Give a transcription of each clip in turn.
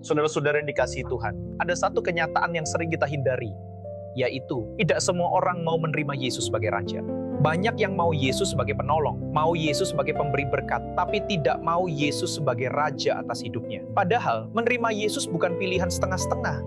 Saudara-saudara yang dikasihi Tuhan, ada satu kenyataan yang sering kita hindari, yaitu tidak semua orang mau menerima Yesus sebagai Raja. Banyak yang mau Yesus sebagai penolong, mau Yesus sebagai pemberi berkat, tapi tidak mau Yesus sebagai Raja atas hidupnya. Padahal, menerima Yesus bukan pilihan setengah-setengah.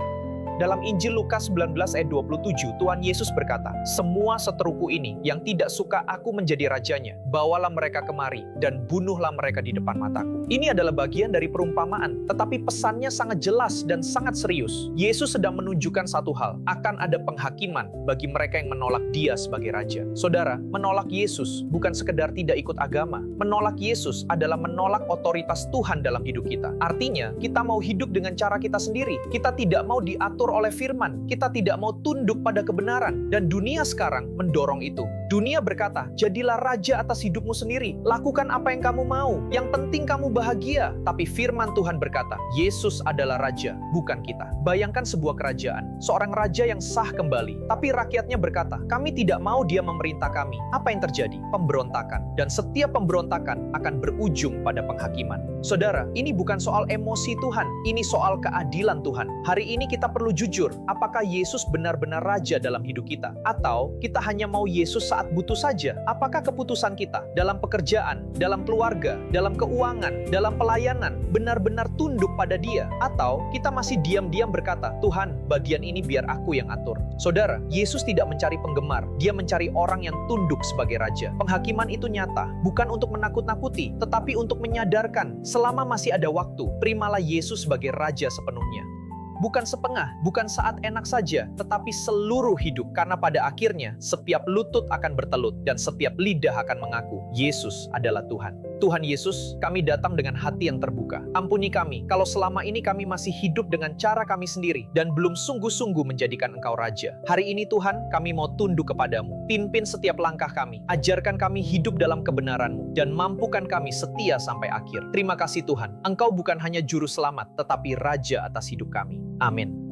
Dalam Injil Lukas 19 ayat 27, Tuhan Yesus berkata, "Semua seteruku ini yang tidak suka aku menjadi rajanya, bawalah mereka kemari dan bunuhlah mereka di depan mataku." Ini adalah bagian dari perumpamaan, tetapi pesannya sangat jelas dan sangat serius. Yesus sedang menunjukkan satu hal, akan ada penghakiman bagi mereka yang menolak Dia sebagai Raja. Saudara, menolak Yesus bukan sekedar tidak ikut agama. Menolak Yesus adalah menolak otoritas Tuhan dalam hidup kita. Artinya, kita mau hidup dengan cara kita sendiri. Kita tidak mau diatur oleh firman. Kita tidak mau tunduk pada kebenaran. Dan dunia sekarang mendorong itu. Dunia berkata, jadilah raja atas hidupmu sendiri. Lakukan apa yang kamu mau. Yang penting kamu bahagia. Tapi firman Tuhan berkata, Yesus adalah raja, bukan kita. Bayangkan sebuah kerajaan. Seorang raja yang sah kembali. Tapi rakyatnya berkata, kami tidak mau dia memerintah kami. Apa yang terjadi? Pemberontakan. Dan setiap pemberontakan akan berujung pada penghakiman. Saudara, ini bukan soal emosi Tuhan. Ini soal keadilan Tuhan. Hari ini kita perlu jujur, apakah Yesus benar-benar raja dalam hidup kita? Atau kita hanya mau Yesus saat butuh saja? Apakah keputusan kita dalam pekerjaan, dalam keluarga, dalam keuangan, dalam pelayanan benar-benar tunduk pada Dia? Atau kita masih diam-diam berkata, Tuhan, bagian ini biar aku yang atur. Saudara, Yesus tidak mencari penggemar. Dia mencari orang yang tunduk sebagai raja. Penghakiman itu nyata, bukan untuk menakut-nakuti, tetapi untuk menyadarkan selama masih ada waktu, terimalah Yesus sebagai raja sepenuhnya. Bukan setengah, bukan saat enak saja, tetapi seluruh hidup. Karena pada akhirnya, setiap lutut akan bertelut dan setiap lidah akan mengaku, Yesus adalah Tuhan. Tuhan Yesus, kami datang dengan hati yang terbuka. Ampuni kami, kalau selama ini kami masih hidup dengan cara kami sendiri dan belum sungguh-sungguh menjadikan Engkau Raja. Hari ini Tuhan, kami mau tunduk kepadamu. Pimpin setiap langkah kami. Ajarkan kami hidup dalam kebenaran-Mu dan mampukan kami setia sampai akhir. Terima kasih Tuhan, Engkau bukan hanya juru selamat, tetapi Raja atas hidup kami. Amin.